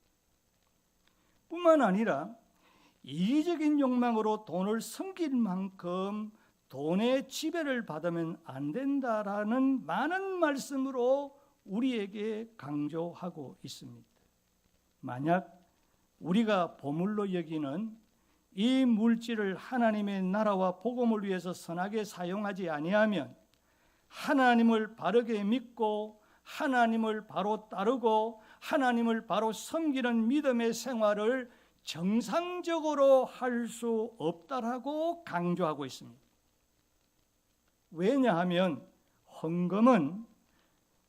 뿐만 아니라 이기적인 욕망으로 돈을 섬길 만큼 돈의 지배를 받으면 안 된다라는 많은 말씀으로 우리에게 강조하고 있습니다. 만약 우리가 보물로 여기는 이 물질을 하나님의 나라와 복음을 위해서 선하게 사용하지 아니하면, 하나님을 바르게 믿고 하나님을 바로 따르고 하나님을 바로 섬기는 믿음의 생활을 정상적으로 할 수 없다라고 강조하고 있습니다. 왜냐하면 헌금은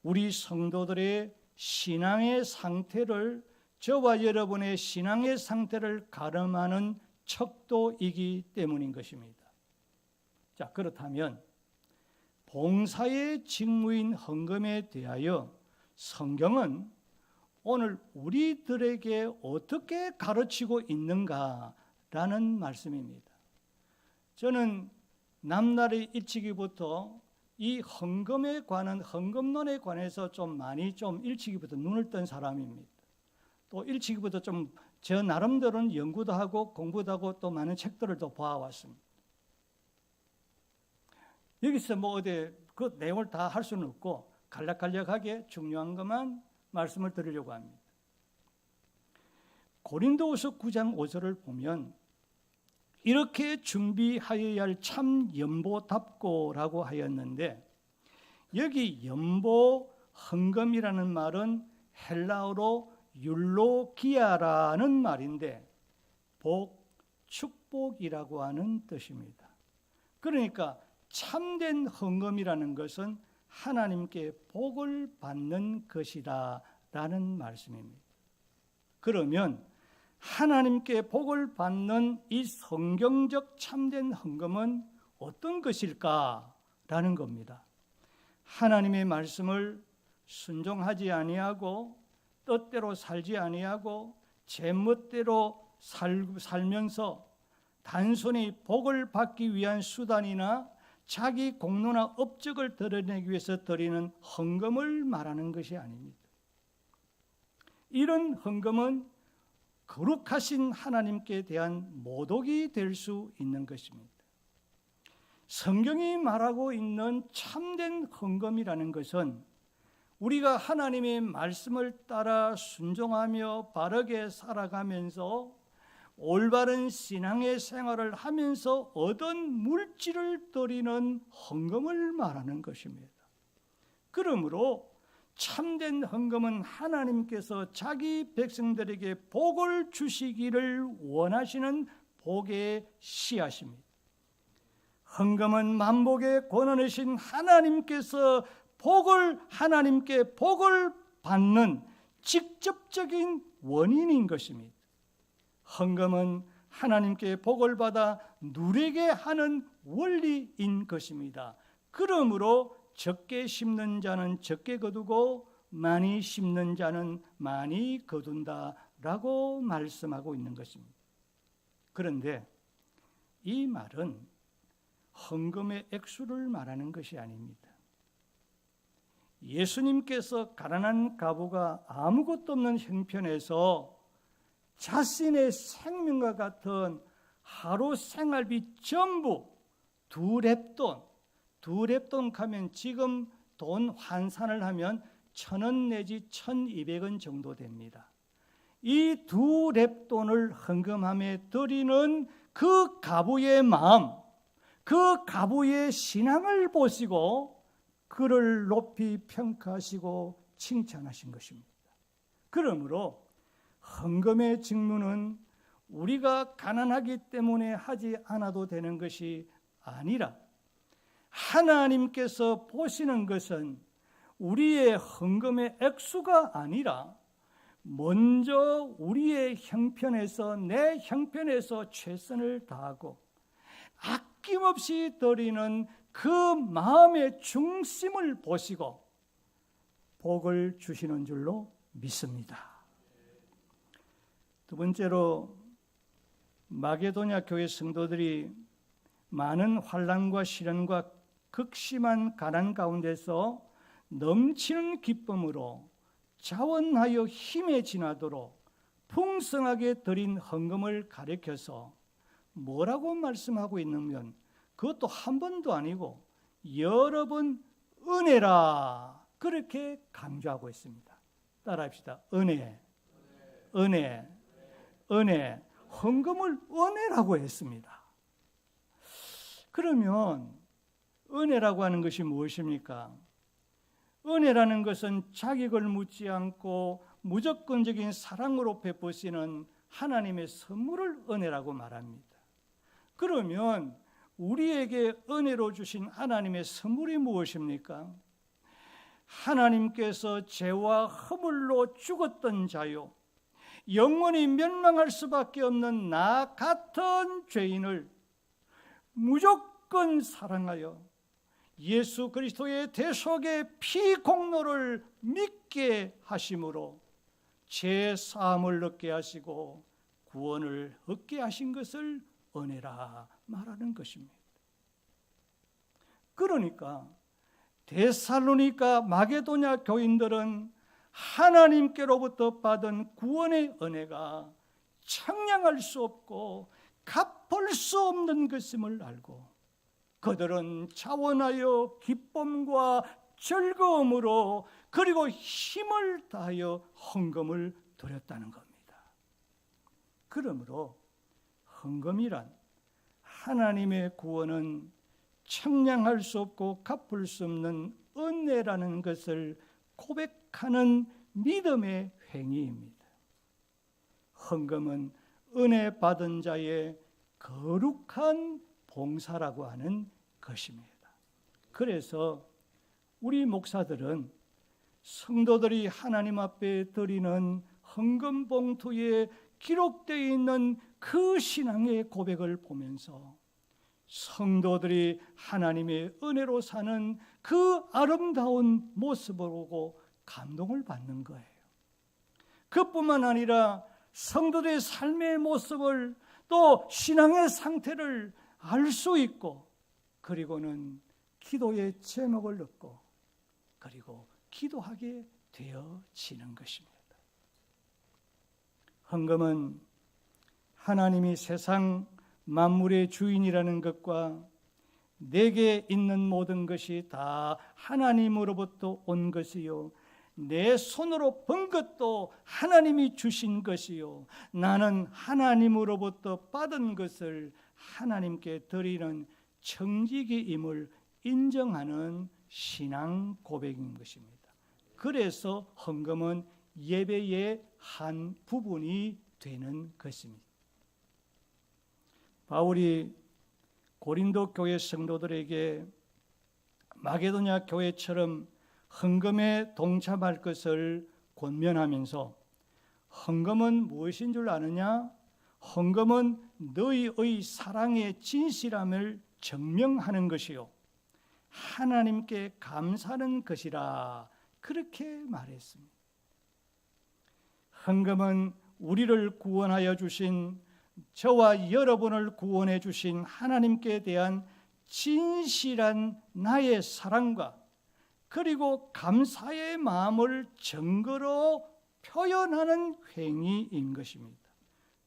우리 성도들의 신앙의 상태를, 저와 여러분의 신앙의 상태를 가름하는 척도이기 때문인 것입니다. 자, 그렇다면 봉사의 직무인 헌금에 대하여 성경은 오늘 우리들에게 어떻게 가르치고 있는가라는 말씀입니다. 저는 남날의 일찍이부터 이 헌금에 관한, 헌금론에 관해서 좀 일찍이부터 눈을 뜬 사람입니다. 또 일찍이부터 좀 저 나름대로는 연구도 하고 공부도 하고 또 많은 책들을 또 봐왔습니다. 여기서 어디 그 내용을 다 할 수는 없고 간략간략하게 중요한 것만 말씀을 드리려고 합니다. 고린도후서 9장 5절을 보면 이렇게 준비하여야 할 참 연보답고라고 하였는데, 여기 연보 헌금이라는 말은 헬라어로 율로기아라는 말인데 복, 축복이라고 하는 뜻입니다. 그러니까 참된 헌금이라는 것은 하나님께 복을 받는 것이다 라는 말씀입니다. 그러면 하나님께 복을 받는 이 성경적 참된 헌금은 어떤 것일까라는 겁니다. 하나님의 말씀을 순종하지 아니하고 뜻대로 살지 아니하고 제멋대로 살면서 단순히 복을 받기 위한 수단이나 자기 공로나 업적을 드러내기 위해서 드리는 헌금을 말하는 것이 아닙니다. 이런 헌금은 거룩하신 하나님께 대한 모독이 될 수 있는 것입니다. 성경이 말하고 있는 참된 헌금이라는 것은 우리가 하나님의 말씀을 따라 순종하며 바르게 살아가면서 올바른 신앙의 생활을 하면서 얻은 물질을 드리는 헌금을 말하는 것입니다. 그러므로 참된 헌금은 하나님께서 자기 백성들에게 복을 주시기를 원하시는 복의 씨앗입니다. 헌금은 만복의 권원이신 하나님께서 하나님께 복을 받는 직접적인 원인인 것입니다. 헌금은 하나님께 복을 받아 누리게 하는 원리인 것입니다. 그러므로 적게 심는 자는 적게 거두고 많이 심는 자는 많이 거둔다라고 말씀하고 있는 것입니다. 그런데 이 말은 헌금의 액수를 말하는 것이 아닙니다. 예수님께서 가난한 가부가 아무것도 없는 형편에서 자신의 생명과 같은 하루 생활비 전부 두 렙돈 하면 지금 돈 환산을 하면 1,000원 내지 1,200원 정도 됩니다. 이 두 렙돈을 헌금함에 드리는 그 가부의 마음, 그 가부의 신앙을 보시고 그를 높이 평가하시고 칭찬하신 것입니다. 그러므로 헌금의 직무는 우리가 가난하기 때문에 하지 않아도 되는 것이 아니라, 하나님께서 보시는 것은 우리의 헌금의 액수가 아니라 먼저 우리의 형편에서, 내 형편에서 최선을 다하고 아낌없이 드리는 그 마음의 중심을 보시고 복을 주시는 줄로 믿습니다. 두 번째로, 마게도냐 교회 성도들이 많은 환난과 시련과 극심한 가난 가운데서 넘치는 기쁨으로 자원하여 힘에 지나도록 풍성하게 드린 헌금을 가리켜서 뭐라고 말씀하고 있느냐면 그것도 한 번도 아니고 여러 번 은혜라 그렇게 강조하고 있습니다. 따라합시다. 은혜, 은혜, 은혜. 헌금을 은혜라고 했습니다. 그러면 은혜라고 하는 것이 무엇입니까? 은혜라는 것은 자격을 묻지 않고 무조건적인 사랑으로 베푸시는 하나님의 선물을 은혜라고 말합니다. 그러면 우리에게 은혜로 주신 하나님의 선물이 무엇입니까? 하나님께서 죄와 허물로 죽었던 자요, 영원히 멸망할 수밖에 없는 나 같은 죄인을 무조건 사랑하여 예수 그리스도의 대속의 피 공로를 믿게 하심으로 죄 사함을 얻게 하시고 구원을 얻게 하신 것을 은혜라 말하는 것입니다. 그러니까 데살로니가 마게도냐 교인들은 하나님께로부터 받은 구원의 은혜가 청량할 수 없고 갚을 수 없는 것임을 알고 그들은 자원하여 기쁨과 즐거움으로 그리고 힘을 다하여 헌금을 드렸다는 겁니다. 그러므로 헌금이란 하나님의 구원은 청량할 수 없고 갚을 수 없는 은혜라는 것을 고백하는 믿음의 행위입니다. 헌금은 은혜 받은 자의 거룩한 봉사라고 하는 것입니다. 그래서 우리 목사들은 성도들이 하나님 앞에 드리는 헌금 봉투에 기록되어 있는 그 신앙의 고백을 보면서 성도들이 하나님의 은혜로 사는 그 아름다운 모습을 보고 감동을 받는 거예요. 그뿐만 아니라 성도들의 삶의 모습을 또 신앙의 상태를 알 수 있고 그리고는 기도의 제목을 얻고 그리고 기도하게 되어지는 것입니다. 헌금은 하나님이 세상 만물의 주인이라는 것과 내게 있는 모든 것이 다 하나님으로부터 온 것이요 내 손으로 번 것도 하나님이 주신 것이요 나는 하나님으로부터 받은 것을 하나님께 드리는 청지기임을 인정하는 신앙 고백인 것입니다. 그래서 헌금은 예배의 한 부분이 되는 것입니다. 바울이 고린도 교회 성도들에게 마게도냐 교회처럼 헌금에 동참할 것을 권면하면서 헌금은 무엇인 줄 아느냐? 헌금은 너희의 사랑의 진실함을 증명하는 것이요 하나님께 감사하는 것이라 그렇게 말했습니다. 헌금은 우리를 구원하여 주신 저와 여러분을 구원해 주신 하나님께 대한 진실한 나의 사랑과 그리고 감사의 마음을 증거로 표현하는 행위인 것입니다.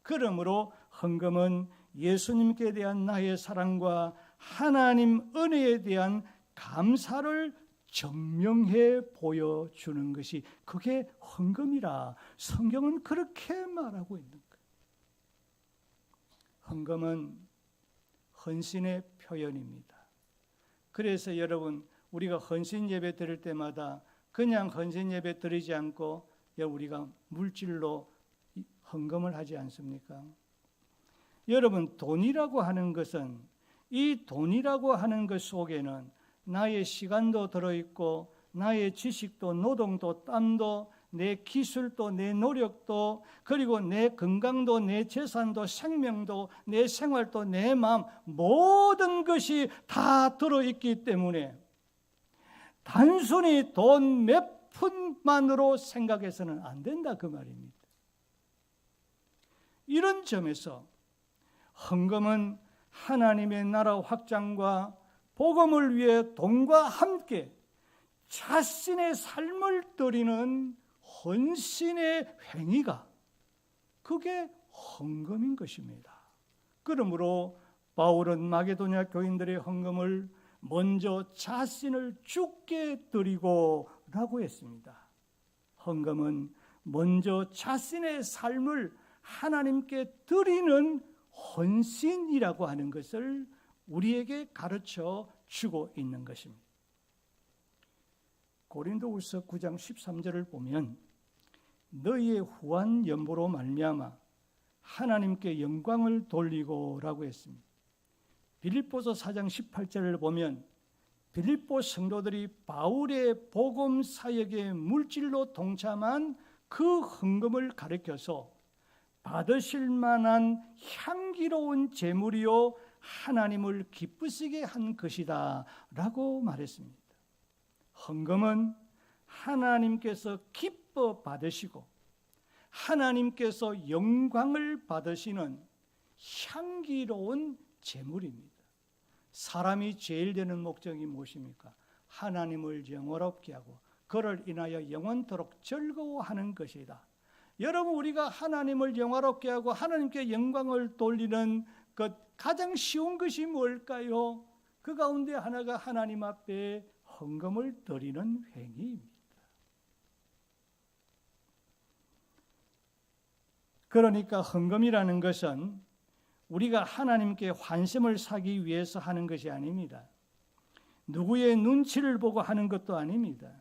그러므로 헌금은 예수님께 대한 나의 사랑과 하나님 은혜에 대한 감사를 증명해 보여주는 것이 그게 헌금이라 성경은 그렇게 말하고 있는 거예요. 헌금은 헌신의 표현입니다. 그래서 여러분 우리가 헌신 예배 드릴 때마다 그냥 헌신 예배 드리지 않고 우리가 물질로 헌금을 하지 않습니까? 여러분 돈이라고 하는 것은 이 돈이라고 하는 것 속에는 나의 시간도 들어있고 나의 지식도 노동도 땀도 내 기술도 내 노력도 그리고 내 건강도 내 재산도 생명도 내 생활도 내 마음 모든 것이 다 들어있기 때문에 단순히 돈 몇 푼만으로 생각해서는 안 된다 그 말입니다. 이런 점에서 헌금은 하나님의 나라 확장과 복음을 위해 돈과 함께 자신의 삶을 드리는 헌신의 행위가 그게 헌금인 것입니다. 그러므로 바울은 마게도냐 교인들의 헌금을 먼저 자신을 주께 드리고 라고 했습니다. 헌금은 먼저 자신의 삶을 하나님께 드리는 헌신이라고 하는 것을 우리에게 가르쳐 주고 있는 것입니다. 고린도후서 9장 13절을 보면 너희의 후한 연보로 말미암아 하나님께 영광을 돌리고 라고 했습니다. 빌립보서 4장 18절을 보면 빌립보 성도들이 바울의 복음 사역에 물질로 동참한 그 헌금을 가리켜서 받으실 만한 향기로운 제물이요 하나님을 기쁘시게 한 것이다 라고 말했습니다. 헌금은 하나님께서 기뻐 받으시고 하나님께서 영광을 받으시는 향기로운 제물입니다. 사람이 제일 되는 목적이 무엇입니까? 하나님을 영화롭게 하고 그를 인하여 영원토록 즐거워하는 것이다. 여러분, 우리가 하나님을 영화롭게 하고 하나님께 영광을 돌리는 것 가장 쉬운 것이 뭘까요? 그 가운데 하나가 하나님 앞에 헌금을 드리는 행위입니다. 그러니까 헌금이라는 것은 우리가 하나님께 환심을 사기 위해서 하는 것이 아닙니다. 누구의 눈치를 보고 하는 것도 아닙니다.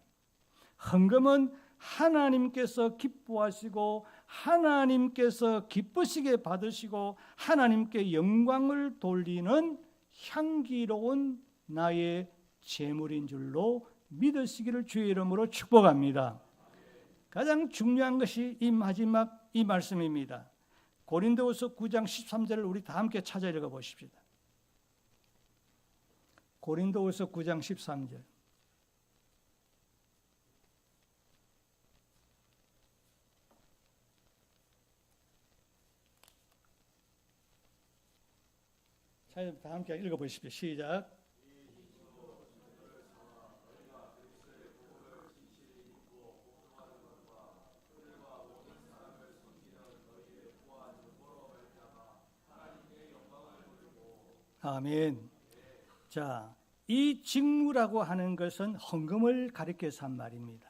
헌금은 하나님께서 기뻐하시고 하나님께서 기쁘시게 받으시고 하나님께 영광을 돌리는 향기로운 나의 제물인 줄로 믿으시기를 주의 이름으로 축복합니다. 가장 중요한 것이 이 마지막 이 말씀입니다. 고린도후서 9장 13절을 우리 다 함께 찾아 읽어 보십시다. 고린도후서 9장 13절. 다 함께 읽어 보십시오. 시작. 아멘. 자, 이 직무라고 하는 것은 헌금을 가리켜서 한 말입니다.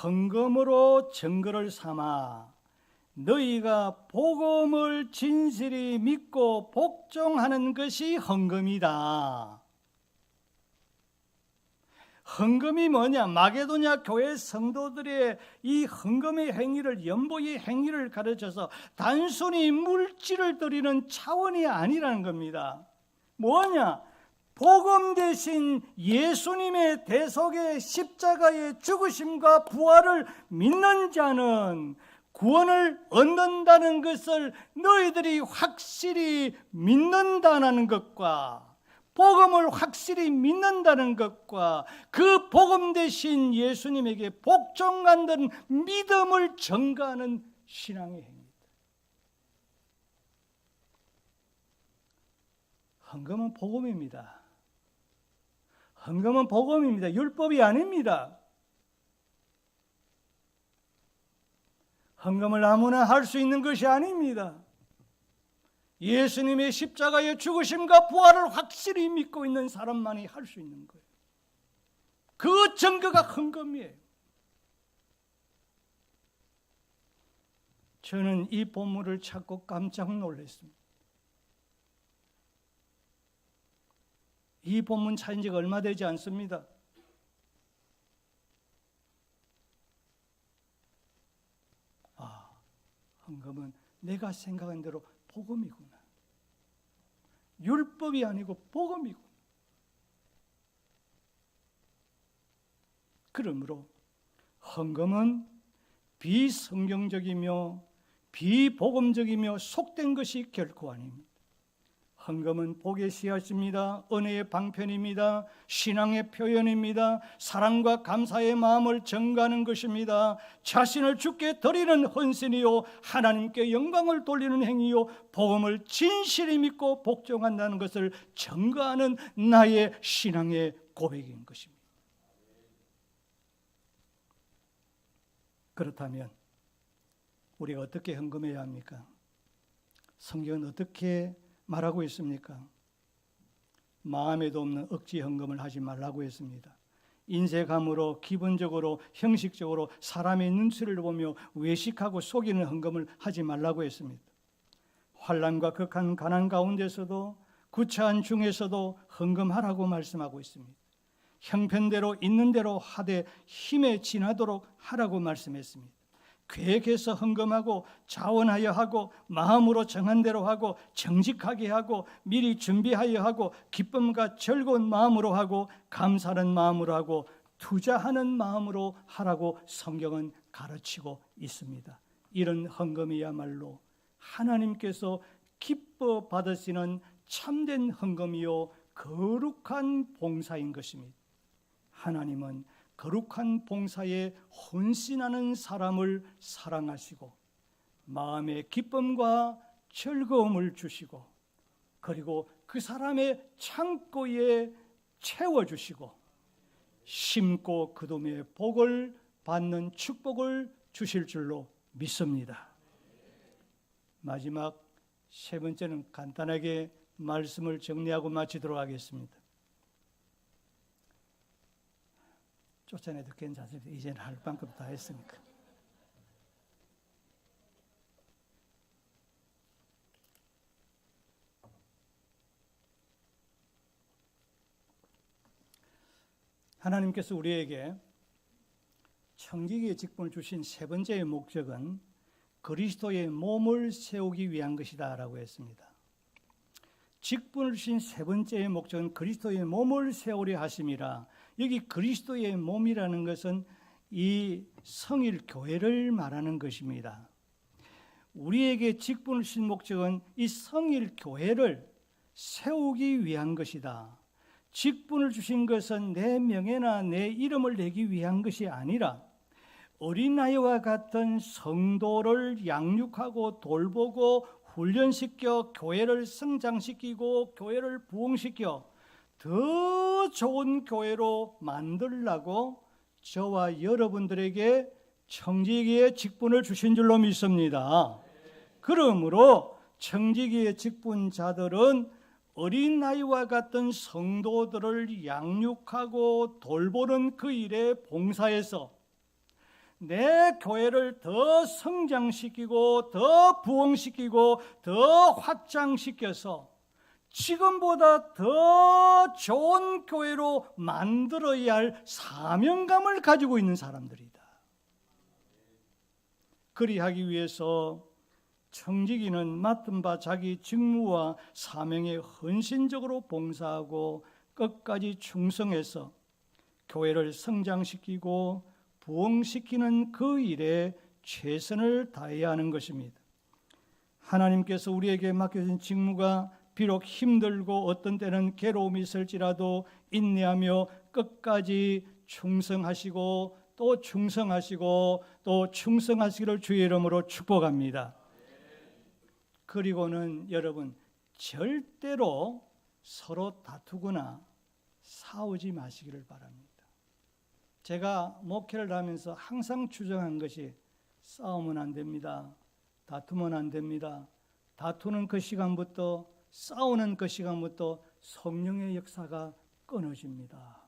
헌금으로 증거를 삼아 너희가 복음을 진실히 믿고 복종하는 것이 헌금이다. 헌금이 뭐냐? 마게도냐 교회 성도들의 이 헌금의 행위를, 연보의 행위를 가르쳐서 단순히 물질을 드리는 차원이 아니라는 겁니다. 뭐냐? 복음 대신 예수님의 대속의 십자가의 죽으심과 부활을 믿는 자는 구원을 얻는다는 것을 너희들이 확실히 믿는다는 것과 복음을 확실히 믿는다는 것과 그 복음 대신 예수님에게 복종하는 믿음을 전가하는 신앙의 행위입니다. 헌금은 복음입니다. 헌금은 복음입니다. 율법이 아닙니다. 헌금을 아무나 할 수 있는 것이 아닙니다. 예수님의 십자가의 죽으심과 부활을 확실히 믿고 있는 사람만이 할 수 있는 거예요. 그 증거가 헌금이에요. 저는 이 본문을 찾고 깜짝 놀랐습니다. 이 본문 찾은 지가 얼마 되지 않습니다. 헌금은 내가 생각한 대로 복음이구나. 율법이 아니고 복음이구나. 그러므로 헌금은 비성경적이며 비복음적이며 속된 것이 결코 아닙니다. 헌금은 복의 씨앗입니다. 은혜의 방편입니다. 신앙의 표현입니다. 사랑과 감사의 마음을 전가하는 것입니다. 자신을 주께 드리는 헌신이요, 하나님께 영광을 돌리는 행위요, 복음을 진실히 믿고 복종한다는 것을 전가하는 나의 신앙의 고백인 것입니다. 그렇다면 우리가 어떻게 헌금해야 합니까? 성경은 어떻게 말하고 있습니까? 마음에도 없는 억지 헌금을 하지 말라고 했습니다. 인색함으로, 기본적으로, 형식적으로 사람의 눈치를 보며 외식하고 속이는 헌금을 하지 말라고 했습니다. 환난과 극한 가난 가운데서도, 구차한 중에서도 헌금하라고 말씀하고 있습니다. 형편대로 있는 대로 하되 힘에 지나도록 하라고 말씀했습니다. 계획해서 헌금하고 자원하여 하고 마음으로 정한 대로 하고 정직하게 하고 미리 준비하여 하고 기쁨과 즐거운 마음으로 하고 감사하는 마음으로 하고 투자하는 마음으로 하라고 성경은 가르치고 있습니다. 이런 헌금이야말로 하나님께서 기뻐 받으시는 참된 헌금이요 거룩한 봉사인 것입니다. 하나님은 거룩한 봉사에 헌신하는 사람을 사랑하시고 마음의 기쁨과 즐거움을 주시고 그리고 그 사람의 창고에 채워주시고 심고 거둠의 복을 받는 축복을 주실 줄로 믿습니다. 마지막 세 번째는 간단하게 말씀을 정리하고 마치도록 하겠습니다. 쫓아내도 괜찮습니다. 이제는 할 만큼 다 했으니까. 하나님께서 우리에게 청지기의 직분을 주신 세 번째의 목적은 그리스도의 몸을 세우기 위한 것이다 라고 했습니다. 직분을 주신 세 번째의 목적은 그리스도의 몸을 세우려 하심이라. 여기 그리스도의 몸이라는 것은 이 성일 교회를 말하는 것입니다. 우리에게 직분을 주신 목적은 이 성일 교회를 세우기 위한 것이다. 직분을 주신 것은 내 명예나 내 이름을 내기 위한 것이 아니라 어린아이와 같은 성도를 양육하고 돌보고 훈련시켜 교회를 성장시키고 교회를 부흥시켜 더 좋은 교회로 만들라고 저와 여러분들에게 청지기의 직분을 주신 줄로 믿습니다. 그러므로 청지기의 직분자들은 어린아이와 같은 성도들을 양육하고 돌보는 그 일에 봉사해서 내 교회를 더 성장시키고 더 부흥시키고 더 확장시켜서 지금보다 더 좋은 교회로 만들어야 할 사명감을 가지고 있는 사람들이다. 그리하기 위해서 청지기는 맡은 바 자기 직무와 사명에 헌신적으로 봉사하고 끝까지 충성해서 교회를 성장시키고 부흥시키는 그 일에 최선을 다해야 하는 것입니다. 하나님께서 우리에게 맡겨진 직무가 비록 힘들고 어떤 때는 괴로움이 있을지라도 인내하며 끝까지 충성하시고 또 충성하시고 또 충성하시기를 주의 이름으로 축복합니다. 그리고는 여러분 절대로 서로 다투거나 싸우지 마시기를 바랍니다. 제가 목회를 하면서 항상 주장한 것이 싸우면 안 됩니다. 다투면 안 됩니다. 다투는 그 시간부터 싸우는 그 시간부터 성령의 역사가 끊어집니다.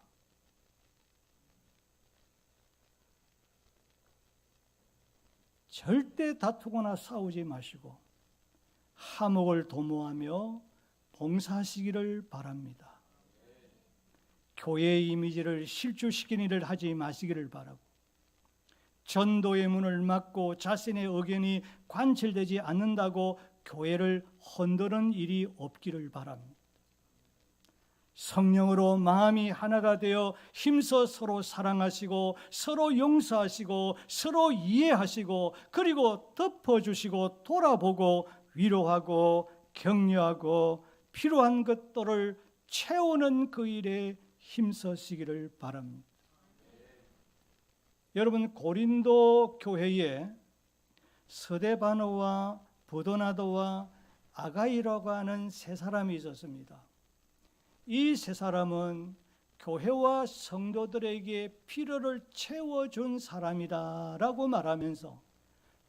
절대 다투거나 싸우지 마시고 화목을 도모하며 봉사하시기를 바랍니다. 교회의 이미지를 실추시키는 일을 하지 마시기를 바라고 전도의 문을 막고 자신의 의견이 관철되지 않는다고 교회를 흔드는 일이 없기를 바랍니다. 성령으로 마음이 하나가 되어 힘써 서로 사랑하시고 서로 용서하시고 서로 이해하시고 그리고 덮어주시고 돌아보고 위로하고 격려하고 필요한 것들을 채우는 그 일에 힘쓰시기를 바랍니다. 여러분, 고린도 교회에 스데바노와 부도나도와 아가이라고 하는 세 사람이 있었습니다. 이 세 사람은 교회와 성도들에게 필요를 채워준 사람이다라고 말하면서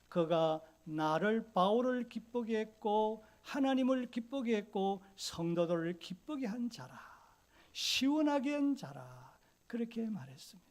그가 나를 바울을 기쁘게 했고 하나님을 기쁘게 했고 성도들을 기쁘게 한 자라, 시원하게 한 자라, 그렇게 말했습니다.